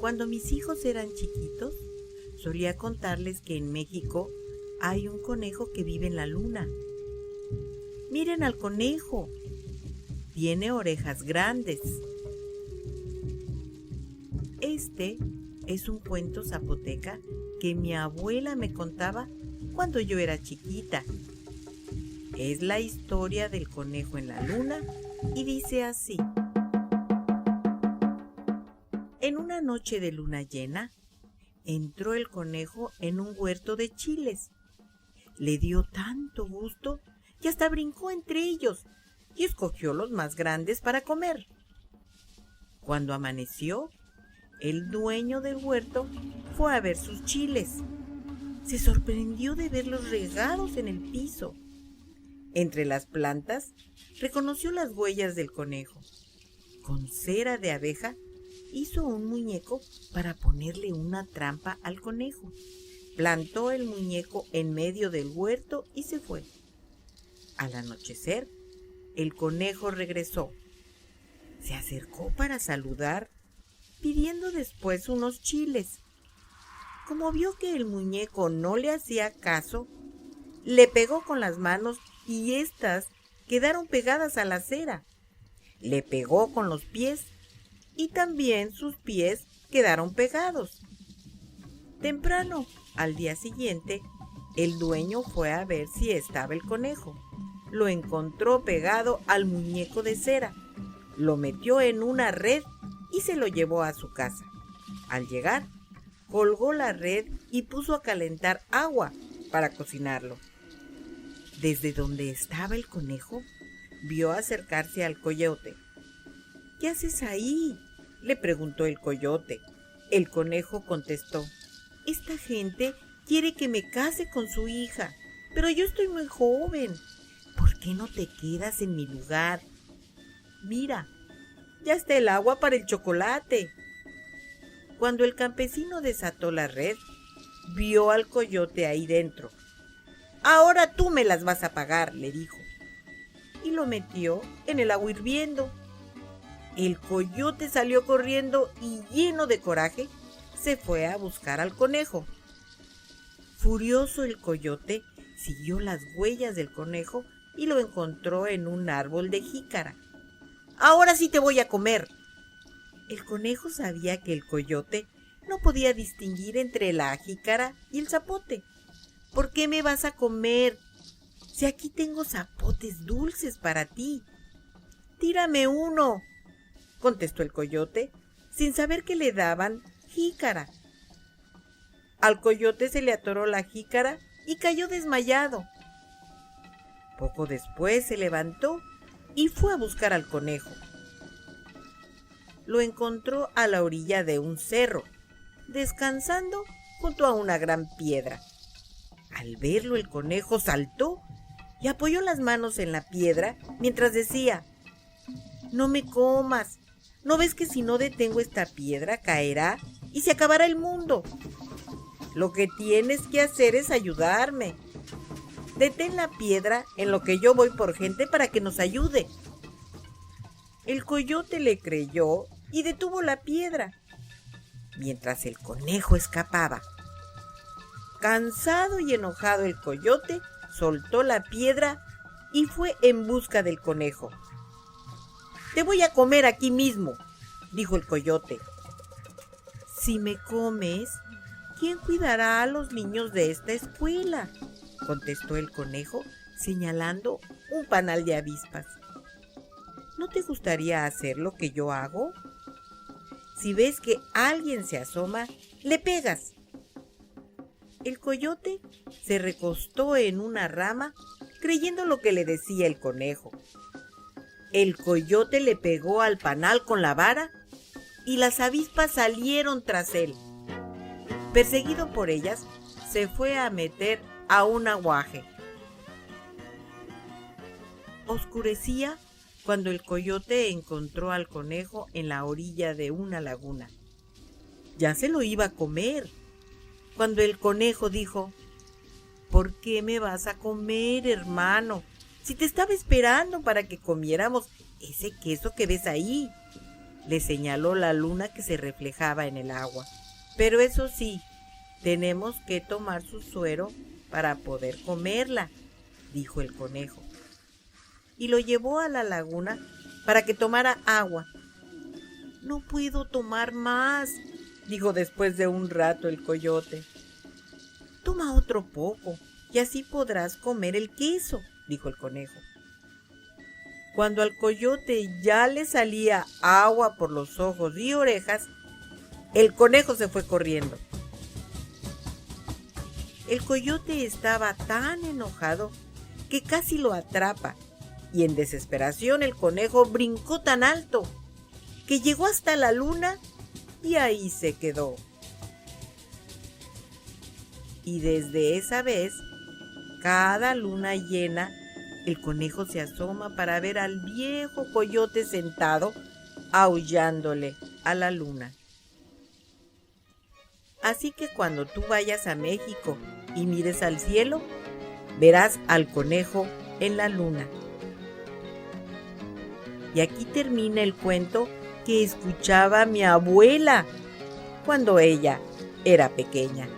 Cuando mis hijos eran chiquitos, solía contarles que en México hay un conejo que vive en la luna. Miren al conejo, tiene orejas grandes. Este es un cuento zapoteca que mi abuela me contaba cuando yo era chiquita. Es la historia del conejo en la luna y dice así. En una noche de luna llena, entró el conejo en un huerto de chiles. Le dio tanto gusto que hasta brincó entre ellos y escogió los más grandes para comer. Cuando amaneció, el dueño del huerto fue a ver sus chiles. Se sorprendió de verlos regados en el piso. Entre las plantas, reconoció las huellas del conejo. Con cera de abeja, hizo un muñeco para ponerle una trampa al conejo. Plantó el muñeco en medio del huerto y se fue. Al anochecer, el conejo regresó. Se acercó para saludar, pidiendo después unos chiles. Como vio que el muñeco no le hacía caso, le pegó con las manos y éstas quedaron pegadas a la cera. Le pegó con los pies y también sus pies quedaron pegados. Temprano, al día siguiente, el dueño fue a ver si estaba el conejo. Lo encontró pegado al muñeco de cera, lo metió en una red y se lo llevó a su casa. Al llegar, colgó la red y puso a calentar agua para cocinarlo. Desde donde estaba el conejo, vio acercarse al coyote. ¿Qué haces ahí?, le preguntó el coyote. El conejo contestó: esta gente quiere que me case con su hija, pero yo estoy muy joven. ¿Por qué no te quedas en mi lugar? Mira, ya está el agua para el chocolate. Cuando el campesino desató la red, vio al coyote ahí dentro. Ahora tú me las vas a pagar, le dijo, y lo metió en el agua hirviendo. El coyote salió corriendo y, lleno de coraje, se fue a buscar al conejo. Furioso, el coyote siguió las huellas del conejo y lo encontró en un árbol de jícara. ¡Ahora sí te voy a comer! El conejo sabía que el coyote no podía distinguir entre la jícara y el zapote. ¿Por qué me vas a comer? Si aquí tengo zapotes dulces para ti. ¡Tírame uno!, contestó el coyote, sin saber que le daban jícara. Al coyote se le atoró la jícara y cayó desmayado. Poco después se levantó y fue a buscar al conejo. Lo encontró a la orilla de un cerro, descansando junto a una gran piedra. Al verlo, el conejo saltó y apoyó las manos en la piedra mientras decía: no me comas. ¿No ves que si no detengo esta piedra caerá y se acabará el mundo? Lo que tienes que hacer es ayudarme. Detén la piedra en lo que yo voy por gente para que nos ayude. El coyote le creyó y detuvo la piedra, mientras el conejo escapaba. Cansado y enojado, el coyote soltó la piedra y fue en busca del conejo. Te voy a comer aquí mismo, dijo el coyote. Si me comes, ¿quién cuidará a los niños de esta escuela?, contestó el conejo, señalando un panal de avispas. ¿No te gustaría hacer lo que yo hago? Si ves que alguien se asoma, le pegas. El coyote se recostó en una rama, creyendo lo que le decía el conejo. El coyote le pegó al panal con la vara y las avispas salieron tras él. Perseguido por ellas, se fue a meter a un aguaje. Oscurecía cuando el coyote encontró al conejo en la orilla de una laguna. Ya se lo iba a comer, cuando el conejo dijo: ¿por qué me vas a comer, hermano? Si te estaba esperando para que comiéramos ese queso que ves ahí. le señaló la luna que se reflejaba en el agua. Pero eso sí, tenemos que tomar su suero para poder comerla, dijo el conejo. Y lo llevó a la laguna para que tomara agua. No puedo tomar más, dijo después de un rato el coyote. Toma otro poco y así podrás comer el queso, dijo el conejo. Cuando al coyote ya le salía agua por los ojos y orejas, el conejo se fue corriendo. El coyote estaba tan enojado que casi lo atrapa, y en desesperación el conejo brincó tan alto que llegó hasta la luna y ahí se quedó. Y desde esa vez, cada luna llena, el conejo se asoma para ver al viejo coyote sentado, aullándole a la luna. Así que cuando tú vayas a México y mires al cielo, verás al conejo en la luna. Y aquí termina el cuento que escuchaba mi abuela cuando ella era pequeña.